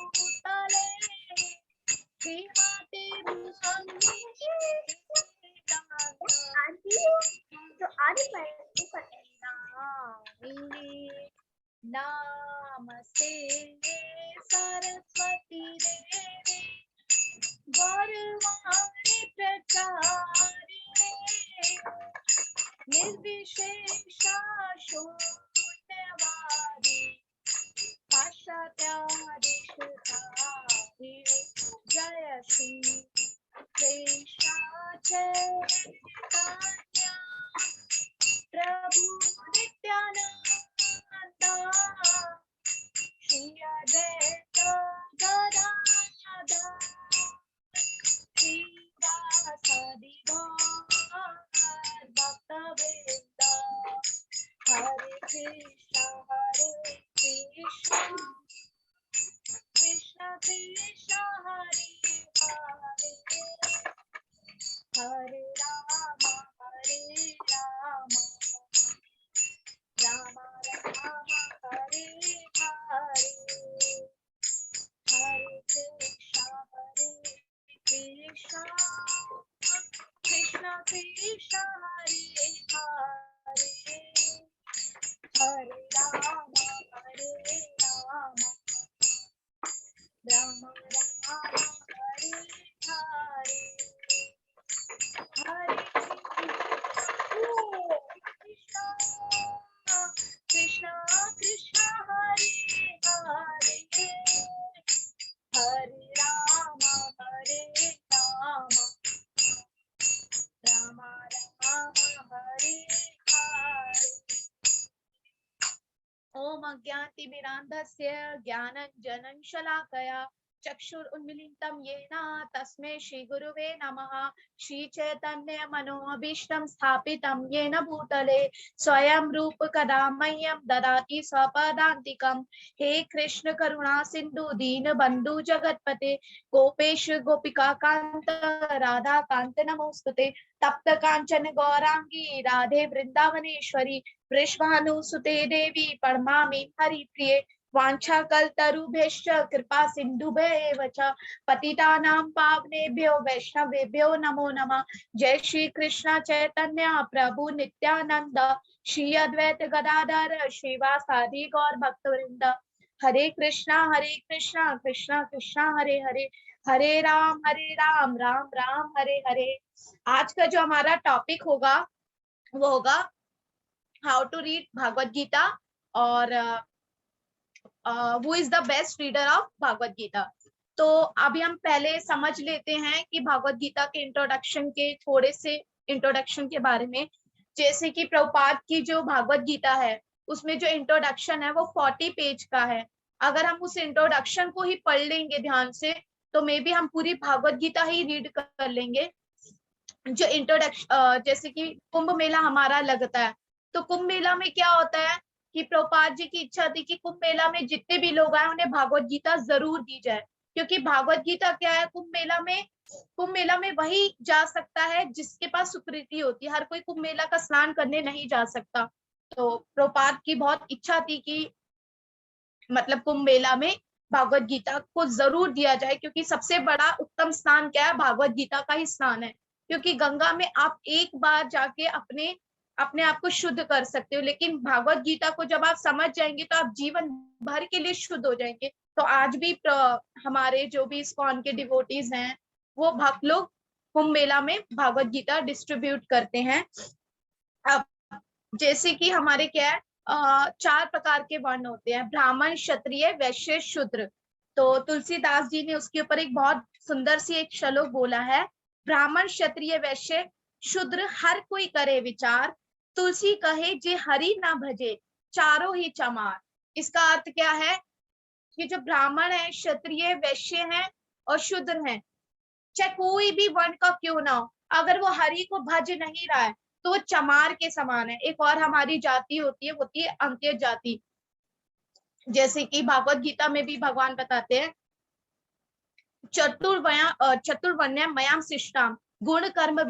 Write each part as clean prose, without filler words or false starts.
भूतले श्रीमती नमस्ते सरस्वती देवी गौरवाणी प्रचारिणे निर्विशेषा शून्यवादी पाश्चात्यादिशधारिणे जय श्री कृष्ण चैतन्य प्रभु नित्यानंद श्री अद्वैत गदाधर श्रीवासदि गौर भक्तवृंद हरे कृष्ण कृष्ण कृष्ण हरे हरे हरे राम राम राम हरे हरे हरे कृष्ण कृष्ण कृष्ण कृष्ण हरे हरे हरे राम राम राम हरे हरे हरे कृष्ण कृष्ण कृष्ण हरे हरे हरे राम राम राम हरे हरे ओम अज्ञानतिमिरान्धस्य ज्ञानञ्जनं शलाकया चक्षुरुन्मीलितं येन तस्मै श्रीगुरुवे नमः। श्रीचैतन्यमनोभीष्टं स्थापितं येन भूतले स्वयं रूप कदा मह्यं ददाति स्वपदान्तिकं। हे कृष्ण करुणा सिन्धु दीनबन्धु जगत्पते गोपेश गोपिकान्त राधाकान्त नमोस्तुते। तप्त कांचन गौरांगी राधे वृंदावनेश्वरी वृषभानुसुते देवी प्रणमामि हरिप्रिये वाञ्छाकल्पतरुभ्यश्च कृपा सिन्धुभ्येव च पतितानां पावनेभ्यो वैष्णवेभ्यो नमो नमः। जय श्री कृष्ण चैतन्य प्रभु नित्यानंद श्री अद्वैत गदाधर श्रीवासादि गौर भक्तवृंद हरे कृष्णा कृष्णा कृष्णा हरे हरे हरे राम राम राम हरे हरे। आज का जो हमारा टॉपिक होगा वो होगा how to read Bhagavad Gita और who is the best reader of Bhagavad Gita. तो अभी हम पहले समझ लेते हैं कि भागवत गीता के इंट्रोडक्शन के थोड़े से इंट्रोडक्शन के बारे में। जैसे कि प्रभुपाद की जो भागवत गीता है उसमें जो इंट्रोडक्शन है वो 40 पेज का है। अगर हम उस इंट्रोडक्शन को ही पढ़ लेंगे ध्यान से तो मे बी हम पूरी भागवत गीता ही रीड कर लेंगे। जो इंट्रोडक्शन जैसे कि कुंभ मेला हमारा लगता है तो कुंभ मेला में क्या होता है कि प्रभुपाद जी की इच्छा थी कि कुंभ मेला में जितने भी लोग आए उन्हें भागवत गीता जरूर दी जाए, क्योंकि भागवत गीता क्या है, कुंभ मेला में वही जा सकता है जिसके पास सुकृति होती है। हर कोई कुंभ मेला का स्नान करने नहीं जा सकता। तो प्रभुपाद की बहुत इच्छा थी कि मतलब कुंभ मेला में भागवत गीता को जरूर दिया जाए, क्योंकि सबसे बड़ा उत्तम स्नान क्या है, भागवत गीता का ही स्नान है। क्योंकि गंगा में आप एक बार जाके अपने आप को शुद्ध कर सकते हो, लेकिन भागवत गीता को जब आप समझ जाएंगे तो आप जीवन भर के लिए शुद्ध हो जाएंगे। तो आज भी हमारे जो भी इस्कॉन के डिवोटीज हैं वो भक्त लोग कुंभ मेला में भागवत गीता डिस्ट्रीब्यूट करते हैं। अब जैसे कि हमारे क्या है, 4 प्रकार के वर्ण होते हैं, ब्राह्मण क्षत्रिय वैश्य शूद्र। तो तुलसीदास जी ने उसके ऊपर एक बहुत सुंदर सी एक श्लोक बोला है, ब्राह्मण क्षत्रिय वैश्य शूद्र हर कोई करे विचार, तुलसी कहे जे हरि ना भजे चारों ही चमार। इसका अर्थ क्या है कि जो ब्राह्मण है, क्षत्रिय, वैश्य हैं और शूद्र हैं, चाहे कोई भी वर्ण का क्यों ना हो, अगर वो हरि को भज नहीं रहा है तो वो चमार के समान है। एक और हमारी जाति होती है अंत्य जाति। जैसे कि भागवत गीता में भी भगवान बताते हैं, चतुर्वर्ण्य मयाम शिष्टाम गुण कर्म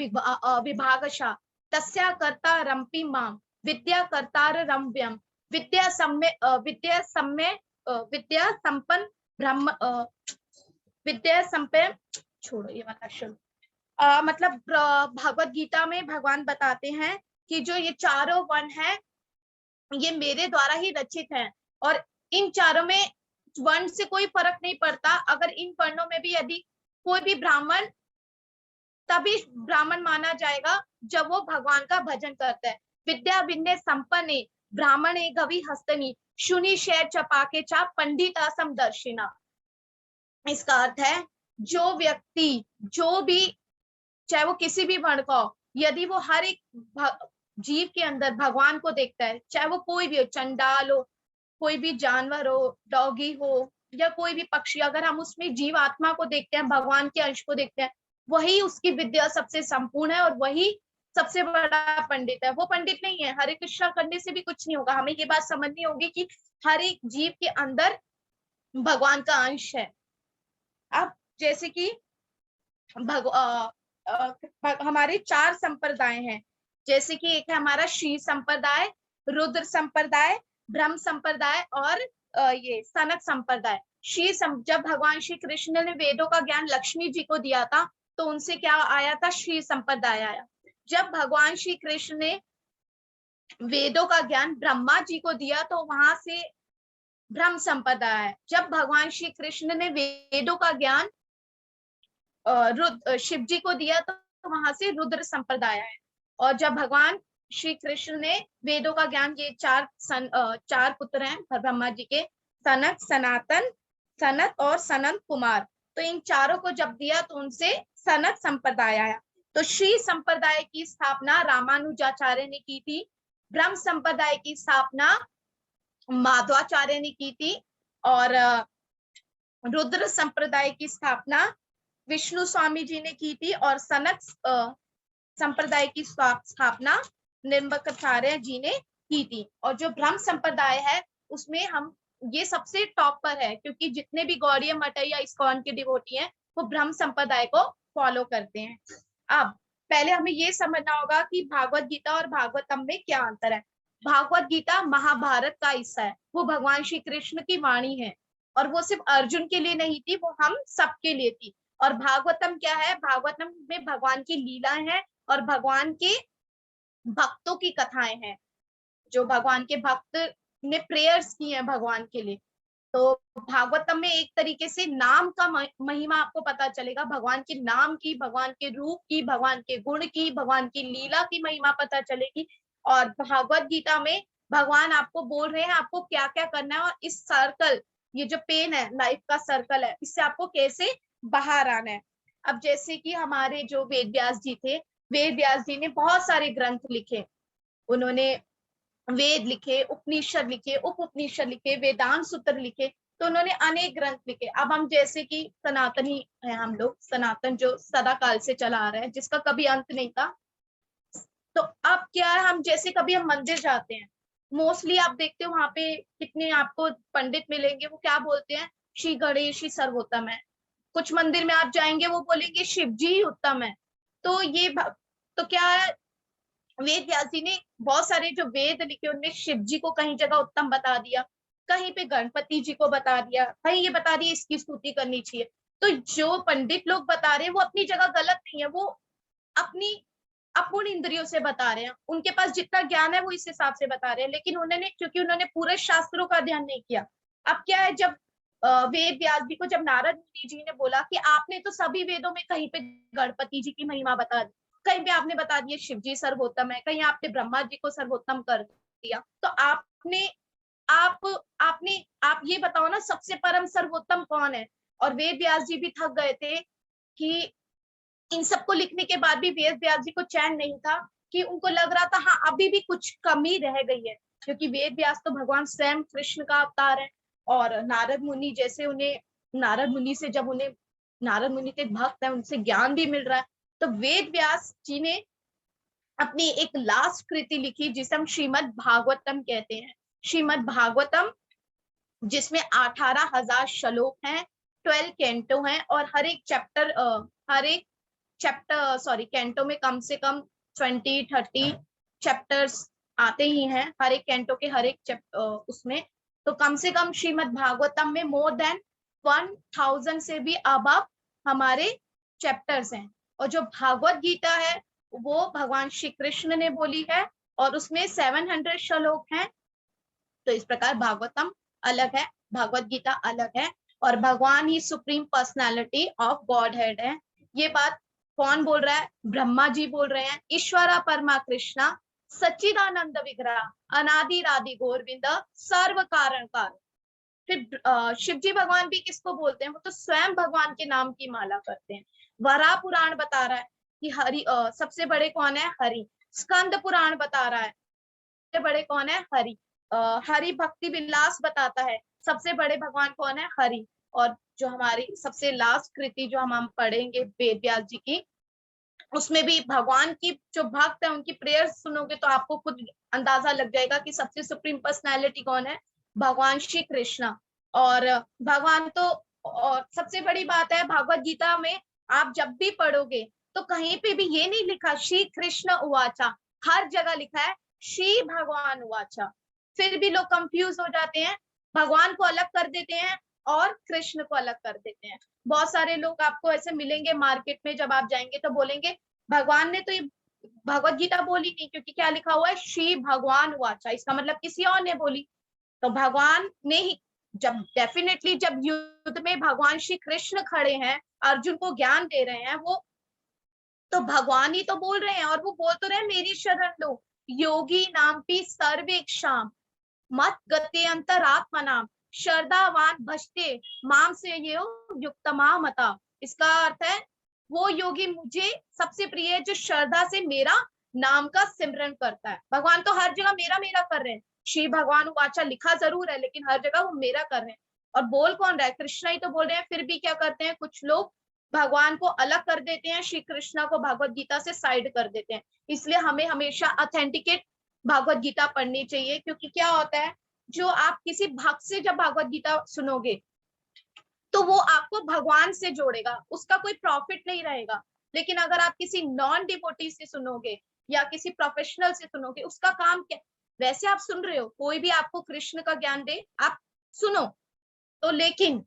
विभागशा तस्या कर्ता रंपी माम विद्या कर्तार रम्यम विद्या संपन्न ब्रह्म विद्या संपन्न, छोड़ो ये वाला शब्द। मतलब भगवत गीता में भगवान बताते हैं कि जो ये चारों वन है ये मेरे द्वारा ही रचित हैं, और इन चारों में वर्ण से कोई फर्क नहीं पड़ता। अगर इन वर्णों में भी यदि कोई भी ब्राह्मण, तभी ब्राह्मण माना जाएगा जब वो भगवान का भजन करता है। विद्या विनय संपन्ने ब्राह्मणे गवि हस्तनी शुनि शय चपाके चा पंडिता समदर्शिना। इसका अर्थ है जो व्यक्ति, जो भी, चाहे वो किसी भी वर्ण का हो, यदि वो हर एक जीव के अंदर भगवान को देखता है, चाहे वो कोई भी हो, चंडाल हो, कोई भी जानवर हो, डॉगी हो या कोई भी पक्षी, अगर हम उसमें जीव आत्मा को देखते हैं, भगवान के अंश को देखते हैं, वही उसकी विद्या सबसे संपूर्ण है और वही सबसे बड़ा पंडित है। वो पंडित नहीं है। हरे कृष्णा करने से भी कुछ नहीं होगा। हमें ये बात समझनी होगी कि हर एक जीव के अंदर भगवान का अंश है। अब जैसे कि हमारे 4 संप्रदाय हैं, जैसे कि एक है हमारा श्री संप्रदाय, रुद्र संप्रदाय, ब्रह्म संप्रदाय और ये सनक संप्रदाय। जब भगवान श्री कृष्ण ने वेदों का ज्ञान लक्ष्मी जी को दिया था तो उनसे क्या आया था? श्री संप्रदाय आया। जब भगवान श्री कृष्ण ने वेदों का ज्ञान ब्रह्मा जी को दिया तो वहां से ब्रह्म संप्रदाय आया। जब भगवान श्री कृष्ण ने वेदों का ज्ञान शिव जी को दिया तो वहां से रुद्र संप्रदाय है। और जब भगवान श्री कृष्ण ने वेदों का ज्ञान, ये 4 पुत्र हैं ब्रह्मा जी के, सनक, सनातन, सनत और सनंत कुमार, तो इन चारों को जब दिया तो उनसे सनक संप्रदाय आया। तो श्री संप्रदाय की स्थापना रामानुजाचार्य ने की थी, ब्रह्म संप्रदाय की स्थापना माधवाचार्य ने की थी और रुद्र संप्रदाय की स्थापना विष्णु स्वामी जी ने की थी और सनक संप्रदाय की स्थापना निर्मकाचार्य जी ने की थी। और जो ब्रह्म संप्रदाय है उसमें हम ये सबसे टॉप पर है, क्योंकि जितने भी गौड़ीय मठ या इस्कॉन के डिवोटी हैं वो ब्रह्म संप्रदाय को फॉलो करते हैं। अब पहले हमें ये समझना होगा कि भागवत गीता और भागवतम में क्या अंतर है। भागवत गीता महाभारत का हिस्सा है, वो भगवान श्री कृष्ण की वाणी है और वो सिर्फ अर्जुन के लिए नहीं थी, वो हम सबके लिए थी। और भागवतम क्या है? भागवतम में भगवान की लीलाएं हैं और भगवान के भक्तों की कथाएं हैं, जो भगवान के भक्त ने प्रेयर्स की हैं भगवान के लिए। तो भागवतम में एक तरीके से नाम का महिमा आपको पता चलेगा, भगवान के नाम की, भगवान के रूप की, भगवान के गुण की, भगवान की लीला की महिमा पता चलेगी। और भागवत गीता में भगवान आपको बोल रहे हैं आपको क्या क्या करना है और इस सर्कल, ये जो पेन है, लाइफ का सर्कल है, इससे आपको कैसे बाहर आना है। अब जैसे कि हमारे जो वेद व्यास जी थे, वेद व्यास जी ने बहुत सारे ग्रंथ लिखे। उन्होंने वेद लिखे, उपनिषद लिखे, उप उपनिषद लिखे, वेदांत सूत्र लिखे, तो उन्होंने अनेक ग्रंथ लिखे। अब हम जैसे कि सनातनी है, हम लोग सनातन जो सदा काल से चला आ रहा है, जिसका कभी अंत नहीं था। तो अब क्या है, हम जैसे कभी हम मंदिर जाते हैं, मोस्टली आप देखते हो वहां पे कितने आपको पंडित मिलेंगे, वो क्या बोलते हैं? श्री गणेश ही सर्वोत्तम है। कुछ मंदिर में आप जाएंगे वो बोलेंगे शिव जी ही उत्तम है। तो ये तो क्या है, वेद व्यास जी ने बहुत सारे जो वेद लिखे उनमें शिव जी को कहीं जगह उत्तम बता दिया, कहीं पे गणपति जी को बता दिया, कहीं ये बता दिया इसकी स्तुति करनी चाहिए। तो जो पंडित लोग बता रहे हैं वो अपनी जगह गलत नहीं है, वो अपनी अपूर्ण इंद्रियों से बता रहे हैं, उनके पास जितना ज्ञान है वो इस हिसाब से बता रहे हैं। लेकिन उन्होंने, क्योंकि उन्होंने पूरे शास्त्रों का अध्ययन नहीं किया। अब क्या है, जब वेद व्यास जी को जब नारद मुनि जी ने बोला कि आपने तो सभी वेदों में कहीं पे गणपति जी की महिमा बता दी, कहीं पे आपने बता दिया शिव जी सर्वोत्तम है, कहीं आपने ब्रह्मा जी को सर्वोत्तम कर दिया, तो आपने आप ये बताओ ना सबसे परम सर्वोत्तम कौन है। और वेद व्यास जी भी थक गए थे कि इन सबको लिखने के बाद भी वेद व्यास जी को चैन नहीं था, कि उनको लग रहा था हाँ अभी भी कुछ कमी रह गई है, क्योंकि वेद व्यास तो भगवान स्वयं कृष्ण का अवतार है। और नारद मुनि जैसे उन्हें, नारद मुनि से जब उन्हें, नारद मुनि तो एक भक्त है, उनसे ज्ञान भी मिल रहा है। तो वेद व्यास जी ने अपनी एक लास्ट कृति लिखी जिसे हम श्रीमद् भागवतम कहते हैं। श्रीमद् भागवतम, जिसमें 18,000 श्लोक हैं, 12 कैंटो हैं और हर एक कैंटो में कम से कम 20-30 चैप्टर्स आते ही हैं हर एक कैंटो के हर एक उसमें। तो कम से कम श्रीमद् भागवतम में मोर देन 1000 से भी अबव हमारे चैप्टर्स हैं। और जो भागवत गीता है वो भगवान श्री कृष्ण ने बोली है और उसमें 700 श्लोक हैं। तो इस प्रकार भागवतम अलग है, भागवत गीता अलग है, और भगवान ही supreme personality of godhead है। ये बात कौन बोल रहा है? ब्रह्मा जी बोल रहे हैं। ईश्वरा परमा कृष्णा सच्चिदानंद विग्रह अनादि राधि गोविंद सर्व कारण कारण। फिर शिव जी भगवान भी किसको बोलते हैं? वो तो स्वयं भगवान के नाम की माला करते हैं। वराह पुराण बता रहा है कि हरि सबसे बड़े कौन है? हरि। स्कंद पुराण बता रहा है सबसे बड़े कौन है? हरि। हरि भक्ति विलास बताता है सबसे बड़े भगवान कौन है? हरि। और जो हमारी सबसे लास्ट कृति जो हम पढ़ेंगे वेद व्यास जी की, उसमें भी भगवान की जो भक्त है उनकी प्रेयर सुनोगे तो आपको खुद अंदाजा लग जाएगा कि सबसे सुप्रीम पर्सनैलिटी कौन है? भगवान श्री कृष्ण। और भगवान तो, और सबसे बड़ी बात है भागवत गीता में आप जब भी पढ़ोगे तो कहीं पे भी ये नहीं लिखा श्री कृष्ण उवाचा, हर जगह लिखा है श्री भगवान उवाचा। फिर भी लोग कंफ्यूज हो जाते हैं, भगवान को अलग कर देते हैं और कृष्ण को अलग कर देते हैं। बहुत सारे लोग आपको ऐसे मिलेंगे मार्केट में, जब आप जाएंगे तो बोलेंगे भगवान ने तो ये भगवत गीता बोली नहीं, क्योंकि क्या लिखा हुआ है? श्री भगवान वाचा, इसका मतलब किसी और ने बोली। तो भगवान ने ही, जब डेफिनेटली जब युद्ध में भगवान श्री कृष्ण खड़े हैं, अर्जुन को ज्ञान दे रहे हैं, वो तो भगवान ही तो बोल रहे हैं। और वो बोल तो रहे हैं मेरी शरण लो योगी नाम पी सर्वेक्षाम मत गते अंतरात्मा नाम श्रद्धावान भजते माम से ये युक्तमा मता। इसका अर्थ है वो योगी मुझे सबसे प्रिय है जो श्रद्धा से मेरा नाम का सिमरन करता है। भगवान तो हर जगह मेरा मेरा कर रहे हैं, श्री भगवान वाचा लिखा जरूर है लेकिन हर जगह वो मेरा कर रहे हैं। और बोल कौन रहा है? कृष्णा ही तो बोल रहे हैं। फिर भी क्या करते हैं कुछ लोग? भगवान को अलग कर देते हैं, श्री कृष्णा को भगवत गीता से साइड कर देते हैं। इसलिए हमें हमेशा ऑथेंटिकेट भगवत गीता पढ़नी चाहिए, क्योंकि क्या होता है, जो आप किसी भक्त से जब भगवत गीता सुनोगे तो वो आपको भगवान से जोड़ेगा, उसका कोई प्रॉफिट नहीं रहेगा। लेकिन अगर आप किसी नॉन डिवोटी से सुनोगे या किसी प्रोफेशनल से सुनोगे, उसका काम क्या? वैसे आप सुन रहे हो, कोई भी आपको कृष्ण का ज्ञान दे आप सुनो तो, लेकिन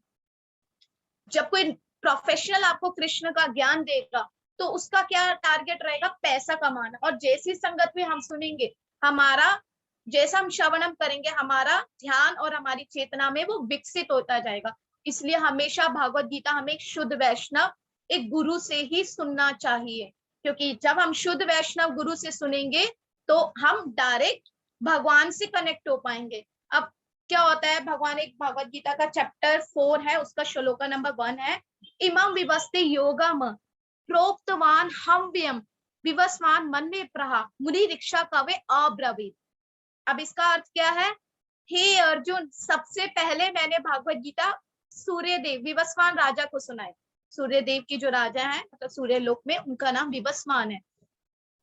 जब कोई प्रोफेशनल आपको कृष्ण का ज्ञान देगा तो उसका क्या टारगेट रहेगा? पैसा कमाना। और जैसी संगत में हम सुनेंगे, हमारा जैसा हम श्रवणम करेंगे, हमारा ध्यान और हमारी चेतना में वो विकसित होता जाएगा। इसलिए हमेशा भागवत गीता हमें एक शुद्ध वैष्णव, एक गुरु से ही सुनना चाहिए, क्योंकि जब हम शुद्ध वैष्णव गुरु से सुनेंगे तो हम डायरेक्ट भगवान से कनेक्ट हो पाएंगे। अब क्या होता है, भगवान एक भगवत गीता का चैप्टर 4 है, उसका श्लोक नंबर 1 है, इमं विवस्ते योगम प्रोक्तवान हव्यम विवस्वान मन में प्रहा मुनि रिक्षा कवे अब्रवीत। अब इसका अर्थ क्या है? हे अर्जुन, सबसे पहले मैंने भागवत गीता सूर्य देव विवस्वान राजा को सुनाई। सूर्य देव की जो राजा है, मतलब सूर्य लोक में, उनका नाम विवस्वान है।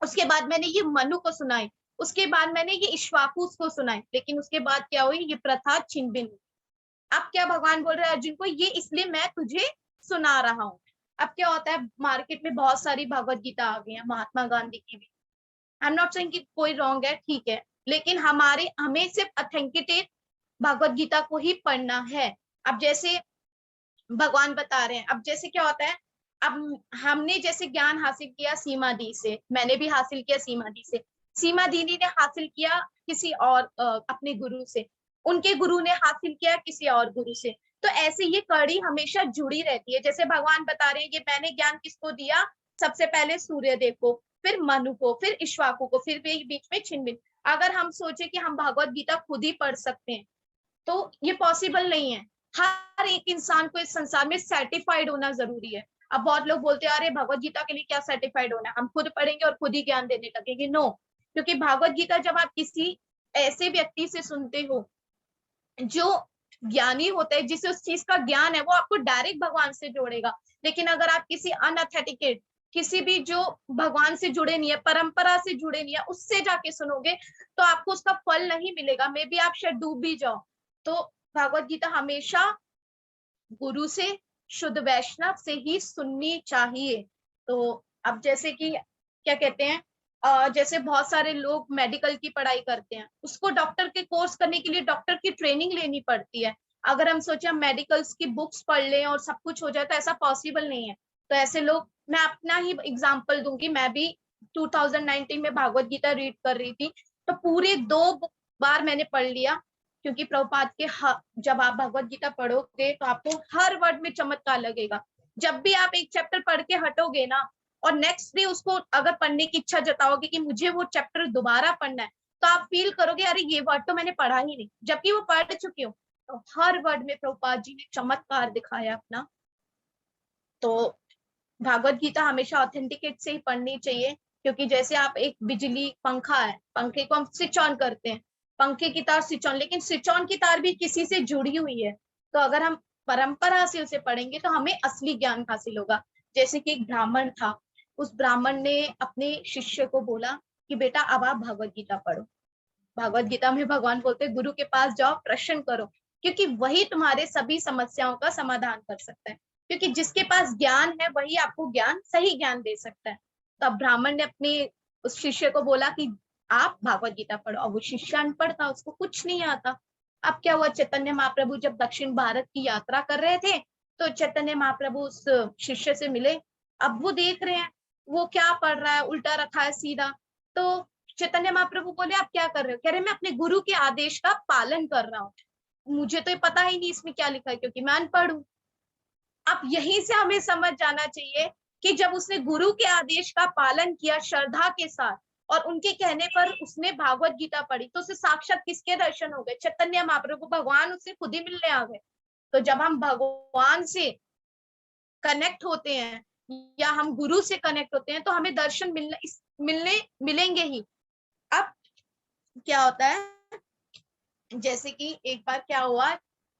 उसके बाद मैंने ये मनु को सुनाई, उसके बाद मैंने ये इक्ष्वाकुस को सुनाई। लेकिन उसके बाद क्या हुई? ये प्रथा छिन भिन। अब क्या भगवान बोल रहे हैं अर्जुन को? ये इसलिए मैं तुझे सुना रहा हूँ। अब क्या होता है, मार्केट में बहुत सारी भगवत गीता आ गई है, महात्मा गांधी की भी। आई एम नॉट सेइंग कि कोई रॉन्ग है, ठीक है, लेकिन हमें सिर्फ ऑथेंटिकेट भगवत गीता को ही पढ़ना है। अब जैसे भगवान बता रहे हैं, अब जैसे क्या होता है, अब हमने जैसे ज्ञान हासिल किया सीमा दी से, मैंने भी हासिल किया सीमा दी से, सीमा दीदी ने हासिल किया किसी और अपने गुरु से, उनके गुरु ने हासिल किया किसी और गुरु से। तो ऐसे ये कड़ी हमेशा जुड़ी रहती है। जैसे भगवान बता रहे हैं कि मैंने ज्ञान किसको दिया? सबसे पहले सूर्य देव को, फिर मनु को, फिर इक्ष्वाकु को, फिर भी बीच में छिनबिन। अगर हम सोचे कि हम भगवत गीता खुद ही पढ़ सकते हैं तो ये पॉसिबल नहीं है। हर एक इंसान को इस संसार में सर्टिफाइड होना जरूरी है। अब बहुत लोग बोलते हैं अरे भगवत गीता के लिए क्या सर्टिफाइड होना है, हम खुद पढ़ेंगे और खुद ही ज्ञान देने लगेंगे। नो, क्योंकि भगवत गीता जब आप किसी ऐसे व्यक्ति से सुनते हो जो ज्ञानी होता है, जिसे उस चीज का ज्ञान है, वो आपको डायरेक्ट भगवान से जोड़ेगा। लेकिन अगर आप किसी अनऑथेंटिकेट, किसी भी जो भगवान से जुड़े नहीं है, परंपरा से जुड़े नहीं है, उससे जाके सुनोगे तो आपको उसका फल नहीं मिलेगा। मे बी आप शायद डूब भी जाओ। तो भगवत गीता हमेशा गुरु से, शुद्ध वैष्णव से ही सुननी चाहिए। तो अब जैसे कि क्या कहते हैं, जैसे बहुत सारे लोग मेडिकल की पढ़ाई करते हैं, उसको डॉक्टर के कोर्स करने के लिए डॉक्टर की ट्रेनिंग लेनी पड़ती है। अगर हम सोचे हम मेडिकल्स की बुक्स पढ़ लें और सब कुछ हो जाए, तो ऐसा पॉसिबल नहीं है। तो ऐसे लोग, मैं अपना ही एग्जांपल दूंगी, मैं भी 2019 में भागवत गीता रीड कर रही थी, तो पूरे 2 बार मैंने पढ़ लिया, क्योंकि प्रभुपाद के जब आप भगवत गीता पढ़ोगे तो आपको हर वर्ड में चमत्कार लगेगा। जब भी आप एक चैप्टर पढ़ के हटोगे ना, और नेक्स्ट डे उसको अगर पढ़ने की इच्छा जताओगे कि मुझे वो चैप्टर दोबारा पढ़ना है, तो आप फील करोगे अरे ये वर्ड तो मैंने पढ़ा ही नहीं, जबकि वो पढ़ चुकी हूँ। तो हर वर्ड में प्रभुपाद जी ने चमत्कार दिखाया अपना। तो भागवत गीता हमेशा ऑथेंटिकेट से ही पढ़नी चाहिए, क्योंकि जैसे आप एक बिजली पंखा है, पंखे को हम स्विच ऑन करते हैं, पंखे की तार स्विच ऑन, लेकिन स्विच ऑन की तार भी किसी से जुड़ी हुई है। तो अगर हम परंपरा से उसे पढ़ेंगे तो हमें असली ज्ञान हासिल होगा। जैसे कि एक ब्राह्मण था, उस ब्राह्मण ने अपने शिष्य को बोला कि बेटा अब आप भगवत गीता पढ़ो। भगवत गीता में भगवान बोलते हैं गुरु के पास जाओ, प्रश्न करो, क्योंकि वही तुम्हारे सभी समस्याओं का समाधान कर सकता है। क्योंकि जिसके पास ज्ञान है वही आपको ज्ञान, सही ज्ञान दे सकता है। तो अब ब्राह्मण ने अपने उस शिष्य को बोला कि आप भागवत गीता पढ़ो। और वो शिष्य अनपढ़ था, उसको कुछ नहीं आता। अब क्या हुआ, चैतन्य महाप्रभु जब दक्षिण भारत की यात्रा कर रहे थे, तो चैतन्य महाप्रभु उस शिष्य से मिले। अब वो देख रहे हैं वो क्या पढ़ रहा है, उल्टा रखा है सीधा। तो चैतन्य महाप्रभु बोले आप क्या कर रहे हो? कह रहे मैं अपने गुरु के आदेश का पालन कर रहा हूँ, मुझे तो ये पता ही नहीं इसमें क्या लिखा है, क्योंकि मैं अनपढ़ हूँ। अब यहीं से हमें समझ जाना चाहिए कि जब उसने गुरु के आदेश का पालन किया श्रद्धा के साथ, और उनके कहने पर उसने भागवत गीता पढ़ी, तो उसे साक्षात किसके दर्शन हो गए? चैतन्य महाप्रभु, भगवान उससे खुद ही मिलने आ गए। तो जब हम भगवान से कनेक्ट होते हैं या हम गुरु से कनेक्ट होते हैं, तो हमें दर्शन मिलेंगे ही। अब क्या होता है, जैसे कि एक बार क्या हुआ,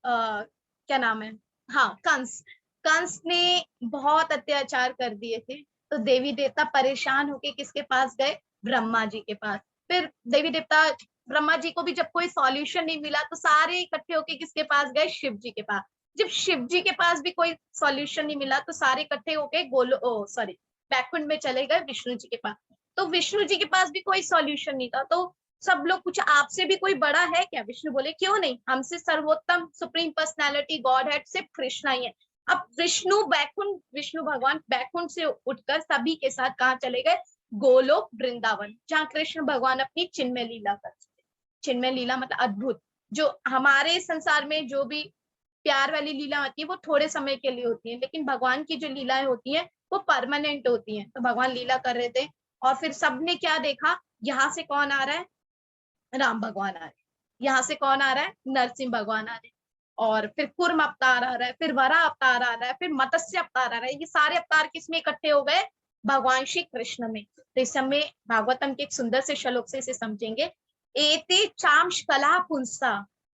क्या नाम है, हाँ, कंस। कंस ने बहुत अत्याचार कर दिए थे, तो देवी देवता परेशान होके किसके पास गए? ब्रह्मा जी के पास। फिर देवी देवता, ब्रह्मा जी को भी जब कोई सॉल्यूशन नहीं मिला, तो सारे इकट्ठे होके किसके पास गए? शिव जी के पास। जब शिव जी के पास भी कोई सॉल्यूशन नहीं मिला, तो सारे इकट्ठे होके बैकुंठ में चले गए विष्णु जी के पास। तो विष्णु जी के पास भी कोई सॉल्यूशन नहीं था। तो सब लोग, कुछ आपसे भी कोई बड़ा है क्या? विष्णु बोले क्यों नहीं, हमसे सर्वोत्तम सुप्रीम पर्सनालिटी गॉड हेड सिर्फ कृष्णा ही है। अब विष्णु भगवान बैकुंठ से उठकर सभी के साथ कहाँ चले गए? गोलोक वृंदावन, जहाँ कृष्ण भगवान अपनी चिन्मय लीला करते। चिन्मय लीला मतलब अद्भुत। जो हमारे संसार में जो भी प्यार वाली लीला होती है वो थोड़े समय के लिए होती है, लेकिन भगवान की जो लीलाएं होती हैं वो परमानेंट होती हैं। तो भगवान लीला कर रहे थे, और फिर सबने क्या देखा, यहाँ से कौन आ रहा है? राम भगवान आ रहे, यहाँ से कौन आ रहा है? नरसिंह भगवान आ रहे, और फिर कुर्म अवतार आ रहा है, फिर वरा अवतार आ रहा है, फिर मत्स्य अवतार आ रहा है। ये सारे अवतार किसमें इकट्ठे हो गए? भगवान श्री कृष्ण में। तो इस समय भागवतम के एक सुंदर से श्लोक से इसे समझेंगे। एते चांश कला पुंसा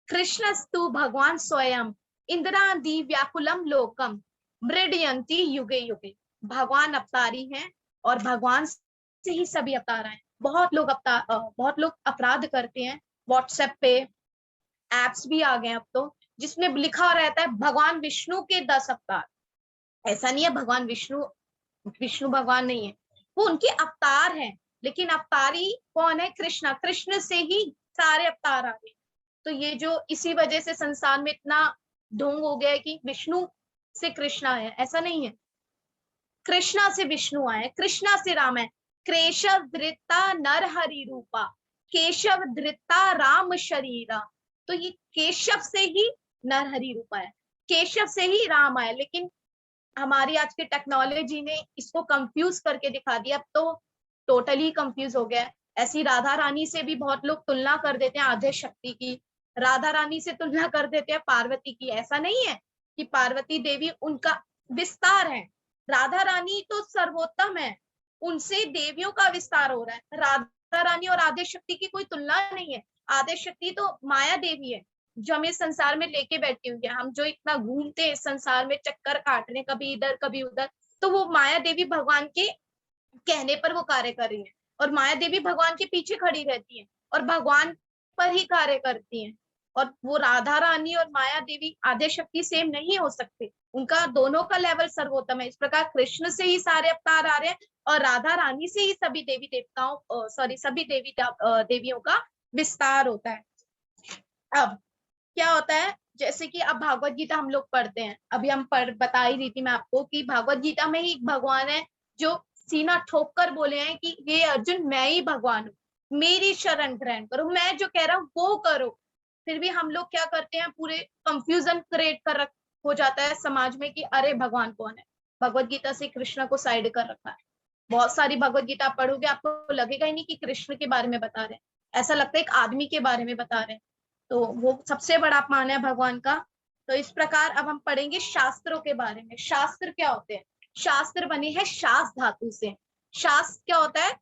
कृष्णस्तु भगवान स्वयं इंद्रादि व्याकुलम लोकम मृडयंती युगे युगे। भगवान अवतारी हैं, और भगवान से ही सभी अवतार आए। बहुत लोग अपराध करते हैं। व्हाट्सएप पे एप्स भी आ गए अब तो, जिसमें लिखा रहता है भगवान विष्णु के 10 अवतार। ऐसा नहीं है, भगवान विष्णु विष्णु भगवान नहीं है, वो उनके अवतार हैं। लेकिन अवतारी कौन है? कृष्णा। कृष्ण से ही सारे अवतार आ गए। तो ये जो इसी वजह से संसार में इतना ढोंग हो गया है कि विष्णु से कृष्णा है, ऐसा नहीं है। कृष्णा से विष्णु आए, कृष्णा से राम है। केशव धृता नर हरि रूपा, केशव धृता राम शरीरा। तो ये केशव से ही नर हरि रूपा है, केशव से ही राम आया। लेकिन हमारी आज की टेक्नोलॉजी ने इसको कंफ्यूज करके दिखा दिया। अब तो टोटली कंफ्यूज हो गया है। ऐसी राधा रानी से भी बहुत लोग तुलना कर देते हैं आधे शक्ति की, राधा रानी से तुलना कर देते हैं पार्वती की। ऐसा नहीं है कि पार्वती देवी उनका विस्तार है, राधा रानी तो सर्वोत्तम है, उनसे देवियों का विस्तार हो रहा है। राधा रानी और आदि शक्ति की कोई तुलना नहीं है। आदि शक्ति तो माया देवी है, जो हमें संसार में लेके बैठी हुई है। हम जो इतना घूमते हैं संसार में, चक्कर काट रहे, कभी इधर कभी उधर, तो वो माया देवी भगवान के कहने पर वो कार्य कर रही है। और माया देवी भगवान के पीछे खड़ी रहती है और भगवान पर ही कार्य करती है। और वो राधा रानी और माया देवी आद्य शक्ति सेम नहीं हो सकते, उनका दोनों का लेवल सर्वोत्तम है। इस प्रकार कृष्ण से ही सारे अवतार आ रहे हैं और राधा रानी से ही सभी देवी देवताओं सभी देवियों का विस्तार होता है। अब क्या होता है, जैसे कि अब भागवत गीता हम लोग पढ़ते हैं, अभी हम बता ही रही थी मैं आपको कि भागवत गीता में ही एक भगवान है जो सीना ठोक कर बोले हैं कि हे अर्जुन मैं ही भगवान हूँ, मेरी शरण ग्रहण करो, मैं जो कह रहा हूँ वो करो। फिर भी हम लोग क्या करते हैं, पूरे कंफ्यूजन क्रिएट कर हो जाता है समाज में कि अरे भगवान कौन है। भगवत गीता से कृष्ण को साइड कर रखा है। बहुत सारी भगवत गीता पढ़ोगे आपको लगेगा ही नहीं कि कृष्ण के बारे में बता रहे हैं, ऐसा लगता है एक आदमी के बारे में बता रहे हैं। तो वो सबसे बड़ा अपमान है भगवान का। तो इस प्रकार अब हम पढ़ेंगे शास्त्रों के बारे में। शास्त्र क्या होते हैं? शास्त्र बने हैं शास धातु से। शास्त्र क्या होता है?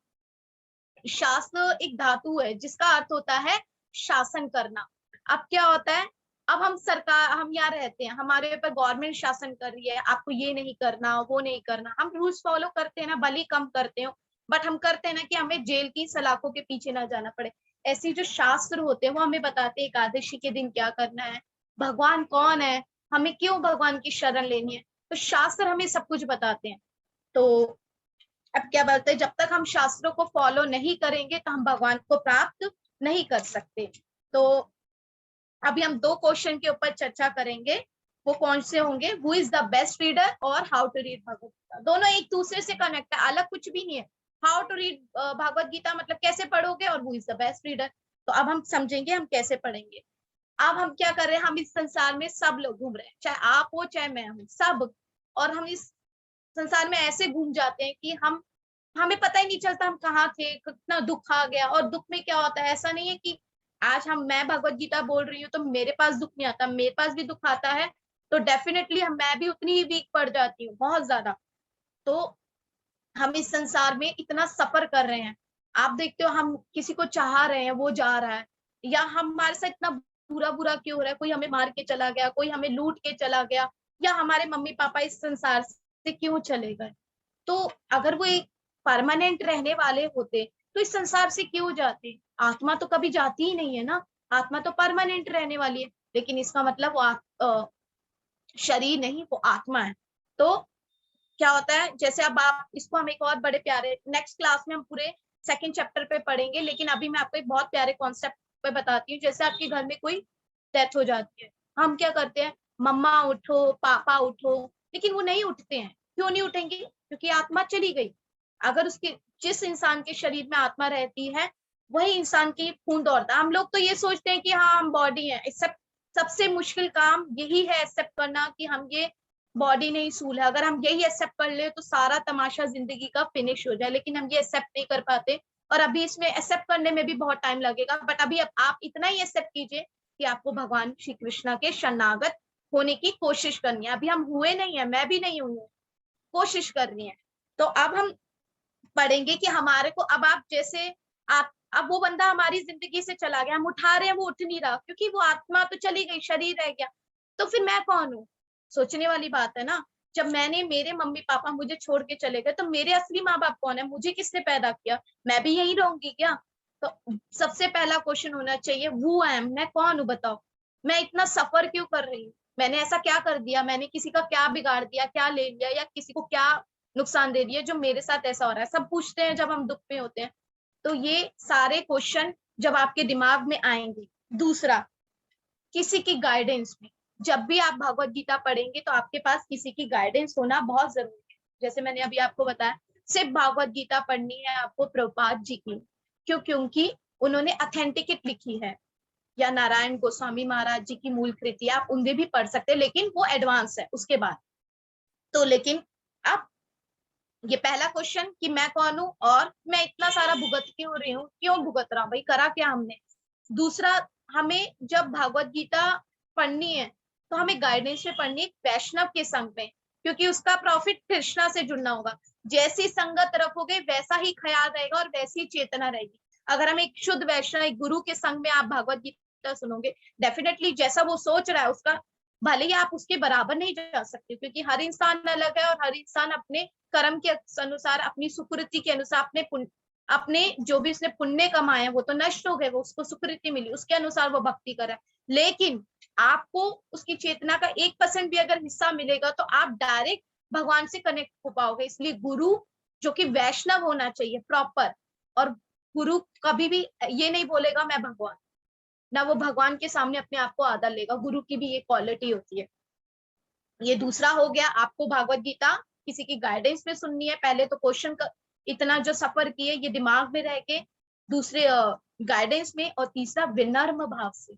शास्त्र एक धातु है जिसका अर्थ होता है शासन करना। अब क्या होता है, अब हम यहाँ रहते हैं, हमारे ऊपर गवर्नमेंट शासन कर रही है, आपको ये नहीं करना वो नहीं करना, हम रूल्स फॉलो करते हैं ना, भले कम करते हो बट हम करते हैं ना कि हमें जेल की सलाखों के पीछे ना जाना पड़े। ऐसे जो शास्त्र होते हैं वो हमें बताते हैं एकादशी के दिन क्या करना है, भगवान कौन है, हमें क्यों भगवान की शरण लेनी है। तो शास्त्र हमें सब कुछ बताते हैं। तो अब क्या बोलते हैं, जब तक हम शास्त्रों को फॉलो नहीं करेंगे तो हम भगवान को प्राप्त नहीं कर सकते। तो अभी हम दो क्वेश्चन के ऊपर चर्चा करेंगे, वो कौन से होंगे, who is the best reader और how to read Bhagavad Gita. दोनों एक दूसरे से कनेक्ट है, अलग कुछ भी नहीं है। How to read Bhagavad Gita मतलब कैसे पढ़ोगे, और who is the best reader तो अब हम समझेंगे हम कैसे पढ़ेंगे। अब हम क्या कर रहे हैं, हम इस संसार में सब लोग घूम रहे हैं, चाहे आप हो चाहे मैं हूँ, सब। और हम इस संसार में ऐसे घूम जाते हैं कि हमें पता ही नहीं चलता हम कहाँ थे, कितना दुख आ गया। और दुख में क्या होता है, ऐसा नहीं है कि आज मैं भगवत गीता बोल रही हूँ तो मेरे पास दुख नहीं आता, मेरे पास भी दुख आता है। तो डेफिनेटली मैं भी उतनी ही वीक पड़ जाती हूँ, बहुत ज्यादा। तो हम इस संसार में इतना सफर कर रहे हैं, आप देखते हो हम किसी को चाह रहे हैं वो जा रहा है, या हमारे साथ इतना बुरा बुरा क्यों हो रहा है, कोई हमें मार के चला गया, कोई हमें लूट के चला गया, या हमारे मम्मी पापा इस संसार से क्यों चले गए। तो अगर वो एक परमानेंट रहने वाले होते तो इस संसार से क्यों जाते। आत्मा तो कभी जाती ही नहीं है ना, आत्मा तो परमानेंट रहने वाली है। लेकिन इसका मतलब वो शरीर नहीं, वो आत्मा है। तो क्या होता है, जैसे अब आप इसको हम एक और बड़े प्यारे नेक्स्ट क्लास में हम पूरे सेकंड चैप्टर पे पढ़ेंगे, लेकिन अभी मैं आपको एक बहुत प्यारे कॉन्सेप्ट पे बताती हूँ। जैसे आपके घर में कोई डेथ हो जाती है, हम क्या करते हैं, मम्मा उठो पापा उठो, लेकिन वो नहीं उठते हैं। क्यों नहीं उठेंगे, क्योंकि आत्मा चली गई। अगर उसके जिस इंसान के शरीर में आत्मा रहती है वही इंसान की खून दौड़ता है। हम लोग तो ये सोचते हैं कि हाँ हम बॉडी है, एक्सेप्ट सबसे मुश्किल काम यही है एक्सेप्ट करना कि हम ये बॉडी नहीं सूल है। अगर हम यही एक्सेप्ट कर ले तो सारा तमाशा जिंदगी का फिनिश हो जाए, लेकिन हम ये एक्सेप्ट नहीं कर पाते। और अभी इसमें एक्सेप्ट करने में भी बहुत टाइम लगेगा, बट अभी अब आप इतना ही एक्सेप्ट कीजिए कि आपको भगवान श्री कृष्णा के शरणागत होने की कोशिश करनी है। अभी हम हुए नहीं है, मैं भी नहीं हुई हूँ, कोशिश करनी है। तो अब हम पढ़ेंगे कि हमारे को, अब आप जैसे आप, अब वो बंदा हमारी जिंदगी से चला गया, हम उठा रहे हैं वो उठ नहीं रहा, क्योंकि वो आत्मा तो चली गई, शरीर रह गया। तो फिर मैं कौन हूँ, सोचने वाली बात है ना। जब मेरे मम्मी पापा मुझे छोड़ के चले गए तो मेरे असली माँ बाप कौन है, मुझे किसने पैदा किया, मैं भी यही रहूंगी क्या। तो सबसे पहला क्वेश्चन होना चाहिए हु आई एम, मैं कौन हूँ बताओ, मैं इतना सफर क्यों कर रही हूँ, मैंने ऐसा क्या कर दिया, मैंने किसी का क्या बिगाड़ दिया, क्या ले लिया, या किसी को क्या नुकसान दे दिया जो मेरे साथ ऐसा हो रहा है। सब पूछते हैं जब हम दुख में होते हैं। तो ये सारे क्वेश्चन जब आपके दिमाग में आएंगे। दूसरा, किसी की गाइडेंस में, जब भी आप भगवत गीता पढ़ेंगे तो आपके पास किसी की गाइडेंस होना बहुत जरूरी है। जैसे मैंने अभी आपको बताया, सिर्फ भगवत गीता पढ़नी है आपको प्रभुपाद जी की, क्योंकि उन्होंने अथेंटिकेट लिखी है, या नारायण गोस्वामी महाराज जी की मूल कृति आप उनसे भी पढ़ सकते हैं, लेकिन वो एडवांस है उसके बाद। तो लेकिन अब ये पहला क्वेश्चन कि मैं कौन हूं और मैं इतना सारा भुगत क्यों रही हूँ, क्यों भुगत रहा हूं भाई, करा क्या हमने। दूसरा, हमें जब भगवत गीता पढ़नी है तो हमें गाइडेंस में पढ़नी है वैष्णव के संग में, क्योंकि उसका प्रॉफिट कृष्णा से जुड़ना होगा। जैसी संगत रखोगे वैसा ही ख्याल रहेगा और वैसी ही चेतना रहेगी। अगर हम एक शुद्ध वैष्णव एक गुरु के संग में आप भगवत गीता सुनोगे, डेफिनेटली जैसा वो सोच रहा है उसका, भले ही आप उसके बराबर नहीं जा सकते, क्योंकि हर इंसान अलग है और हर इंसान अपने कर्म के अनुसार, अपनी सुकृति के अनुसार, अपने अपने जो भी उसने पुण्य कमाए वो तो नष्ट हो गए, वो उसको सुकृति मिली, उसके अनुसार वो भक्ति करे। लेकिन आपको उसकी चेतना का 1% भी अगर हिस्सा मिलेगा तो आप डायरेक्ट भगवान से कनेक्ट हो पाओगे। इसलिए गुरु जो कि वैष्णव होना चाहिए प्रॉपर, और गुरु कभी भी ये नहीं बोलेगा मैं भगवान, ना वो भगवान के सामने अपने आप को आदर लेगा। गुरु की भी ये क्वालिटी होती है। ये दूसरा हो गया, आपको भागवत गीता किसी की गाइडेंस में सुननी है, पहले तो क्वेश्चन का इतना जो सफर किए ये दिमाग में रह के, दूसरे गाइडेंस में, और तीसरा विनम्र भाव से।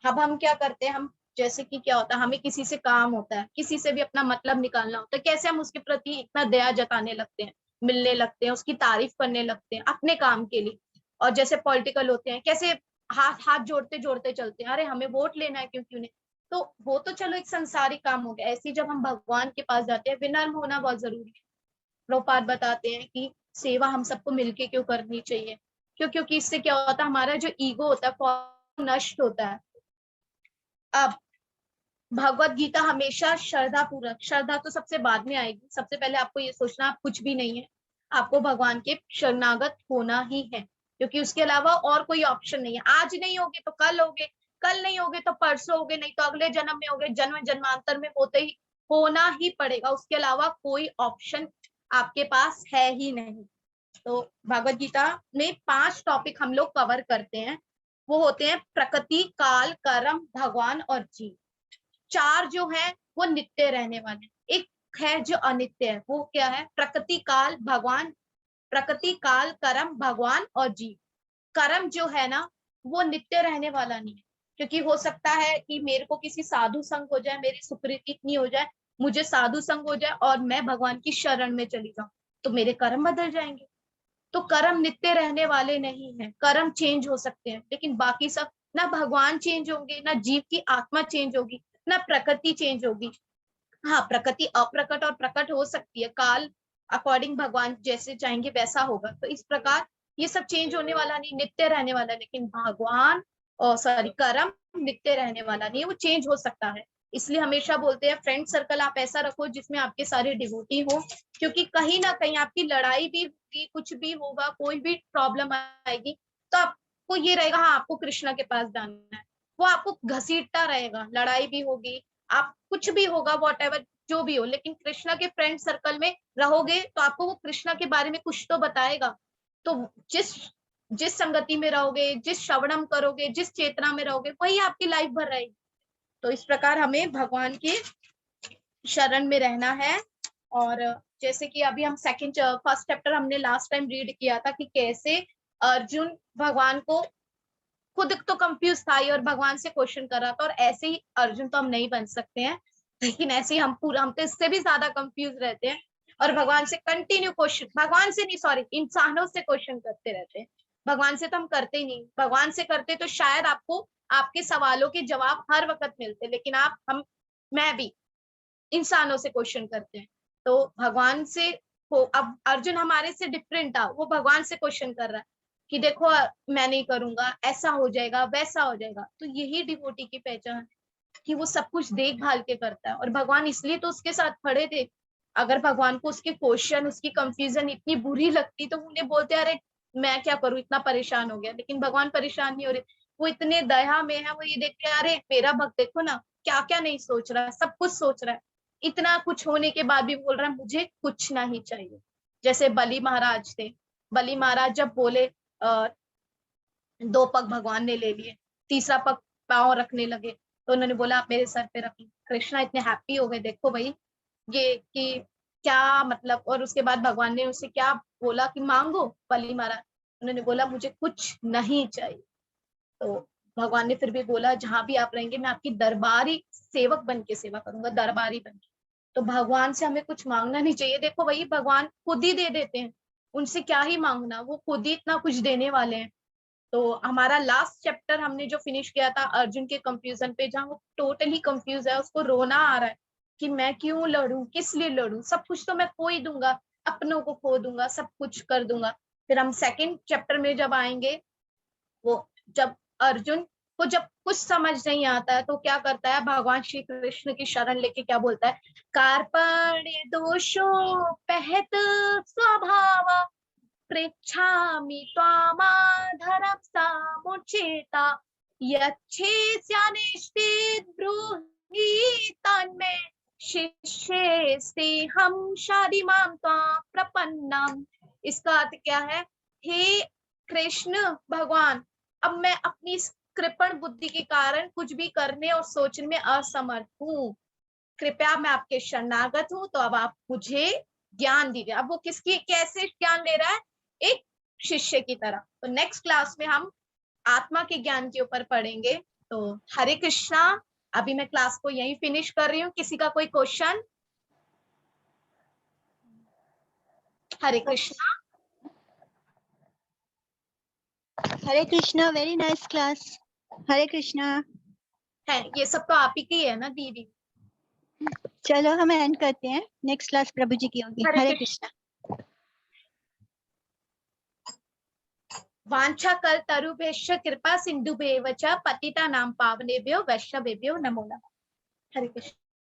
अब हम क्या करते हैं, हम जैसे कि क्या होता है, हमें किसी से काम होता है, किसी से भी अपना मतलब निकालना होता है, कैसे हम उसके प्रति इतना दया जताने लगते हैं, मिलने लगते हैं, उसकी तारीफ करने लगते हैं अपने काम के लिए। और जैसे पॉलिटिकल होते हैं, कैसे हाथ हाथ जोड़ते जोड़ते चलते हैं, अरे हमें वोट लेना है क्यों क्यों नहीं। तो वो तो चलो एक संसारिक काम हो गया। ऐसे ही जब हम भगवान के पास जाते हैं, विनम्र होना बहुत जरूरी है। प्रभुपाद बताते हैं कि सेवा हम सबको मिलके क्यों करनी चाहिए, क्योंकि इससे क्या होता है, हमारा जो ईगो होता है वो नष्ट होता है। अब भगवत गीता हमेशा श्रद्धा पूर्वक, श्रद्धा तो सबसे बाद में आएगी, सबसे पहले आपको ये सोचना आप कुछ भी नहीं है, आपको भगवान के शरणागत होना ही है, क्योंकि उसके अलावा और कोई ऑप्शन नहीं है। आज नहीं होगे तो कल होगे, कल नहीं होगे तो परसों होगे, नहीं तो अगले जन्म में होगे, जन्म जन्मांतर में होते ही होना ही पड़ेगा, उसके अलावा कोई ऑप्शन आपके पास है ही नहीं। तो भगवत गीता में 5 टॉपिक हम लोग कवर करते हैं, वो होते हैं प्रकृति, काल, कर्म, भगवान और जीव। 4 जो है वो नित्य रहने वाले, एक है जो अनित्य है, वो क्या है, प्रकृति, काल, भगवान, प्रकृति, काल, कर्म, भगवान और जीव। कर्म जो है ना वो नित्य रहने वाला नहीं है, क्योंकि हो सकता है कि मेरे को किसी साधु संग हो जाए, मेरी सुकृति इतनी हो जाए, मुझे साधु संग हो जाए और मैं भगवान की शरण में चली जाऊं, तो मेरे कर्म बदल जाएंगे। तो कर्म नित्य रहने वाले नहीं है, कर्म चेंज हो सकते हैं, लेकिन बाकी सब, ना भगवान चेंज होंगे, ना जीव की आत्मा चेंज होगी, ना प्रकृति चेंज होगी। हाँ, प्रकृति अप्रकट और प्रकट हो सकती है, काल अकॉर्डिंग भगवान जैसे चाहेंगे वैसा होगा। तो इस प्रकार ये सब चेंज होने वाला नहीं, नित्य रहने वाला। लेकिन भगवान और सॉरी कर्म नित्य रहने वाला नहीं, वो चेंज हो सकता है। इसलिए हमेशा बोलते हैं फ्रेंड सर्कल आप ऐसा रखो जिसमें आपके सारे डिवोटी हो, क्योंकि कहीं ना कहीं आपकी लड़ाई भी होगी, कुछ भी होगा, कोई भी प्रॉब्लम आएगी, तो आपको ये रहेगा हाँ आपको कृष्णा के पास जाना है, वो आपको घसीटता रहेगा। लड़ाई भी होगी, आप कुछ भी होगा, वॉट एवर जो भी हो, लेकिन कृष्णा के फ्रेंड सर्कल में रहोगे तो आपको वो कृष्णा के बारे में कुछ तो बताएगा। तो जिस जिस संगति में रहोगे, जिस श्रवणम करोगे, जिस चेतना में रहोगे, वही आपकी लाइफ भर रहेगी। तो इस प्रकार हमें भगवान के शरण में रहना है। और जैसे कि अभी हम फर्स्ट चैप्टर हमने लास्ट टाइम रीड किया था कि कैसे अर्जुन भगवान को खुद तो कंफ्यूज था और भगवान से क्वेश्चन कर रहा था, और ऐसे ही अर्जुन तो हम नहीं बन सकते हैं, लेकिन ऐसे ही हम तो इससे भी ज्यादा कंफ्यूज रहते हैं और भगवान से कंटिन्यू क्वेश्चन, भगवान से नहीं सॉरी इंसानों से क्वेश्चन करते रहते हैं। भगवान से तो हम करते ही नहीं, भगवान से करते तो शायद आपको आपके सवालों के जवाब हर वक्त मिलते, लेकिन आप हम मैं भी इंसानों से क्वेश्चन करते हैं। तो भगवान से हो, अब अर्जुन हमारे से डिफरेंट था, वो भगवान से क्वेश्चन कर रहा है कि देखो मैं नहीं करूंगा, ऐसा हो जाएगा, वैसा हो जाएगा। तो यही डिवोटी की पहचान है कि वो सब कुछ देख भाल के करता है, और भगवान इसलिए तो उसके साथ खड़े थे। अगर भगवान को उसके क्वेश्चन, उसकी कंफ्यूजन इतनी बुरी लगती तो उन्हें बोलते अरे मैं क्या करूं, इतना परेशान हो गया, लेकिन भगवान परेशान नहीं हो रहे, वो इतने दया में है, वो ये देख रहे अरे मेरा भक्त देखो ना क्या क्या नहीं सोच रहा है, सब कुछ सोच रहा है, इतना कुछ होने के बाद भी बोल रहा है मुझे कुछ नहीं चाहिए। जैसे बलि महाराज थे, बलि महाराज जब बोले 2 पग भगवान ने ले लिए, तीसरा पग पांव रखने लगे, तो उन्होंने बोला आप मेरे सर पे रख लो। कृष्णा इतने हैप्पी हो गए, देखो भाई ये कि क्या मतलब। और उसके बाद भगवान ने उसे क्या बोला कि मांगो बलि महाराज, उन्होंने बोला मुझे कुछ नहीं चाहिए। तो भगवान ने फिर भी बोला जहां भी आप रहेंगे मैं आपकी दरबारी सेवक बन के सेवा करूंगा, दरबारी बन के। तो भगवान से हमें कुछ मांगना नहीं चाहिए, देखो वही भगवान खुद ही दे देते हैं, उनसे क्या ही मांगना, वो खुद ही इतना कुछ देने वाले हैं। तो हमारा लास्ट चैप्टर हमने जो फिनिश किया था अर्जुन के कंफ्यूजन पे, जहाँ वो टोटली कंफ्यूज है, उसको रोना आ रहा है कि मैं क्यों लड़ूं, किस लिए लड़ूं, सब कुछ तो मैं खो ही दूंगा, अपनों को खो दूंगा, सब कुछ कर दूंगा। फिर हम सेकंड चैप्टर में जब आएंगे, वो जब अर्जुन को जब कुछ समझ नहीं आता है तो क्या करता है, भगवान श्री कृष्ण की शरण लेके क्या बोलता है, कार्पण्य दोषो पहत स्वभाव पृच्छामि त्वामाधरं समुचिता यच्छेस्यानिष्टित् ब्रूहि तन्मे शिष्येऽस्तेऽहं शाधिमां त्वां प्रपन्नम्। इसका अर्थ क्या है? हे कृष्ण भगवान, अब मैं अपनी कृपण बुद्धि के कारण कुछ भी करने और सोचने में असमर्थ हूँ, कृपया मैं आपके शरणागत हूँ, तो अब आप मुझे ज्ञान दीजिए। अब वो किसकी कैसे ज्ञान ले रहा है? एक शिष्य की तरह। तो नेक्स्ट क्लास में हम आत्मा के ज्ञान के ऊपर पढ़ेंगे। तो हरे कृष्णा, अभी मैं क्लास को यहीं फिनिश कर रही हूँ। किसी का कोई क्वेश्चन? हरे कृष्णा। हरे कृष्णा, वेरी नाइस क्लास। हरे कृष्णा। है, ये सब तो आप ही की है ना दीदी? चलो हम एंड करते हैं, नेक्स्ट क्लास प्रभु जी की होगी। हरे कृष्णा। वांछा कल तरुभ्यश्च कृपा सिंधुभ्येव च पतितानां पावनेभ्यो वैष्णवेभ्यो नमो नमः। हरे कृष्ण।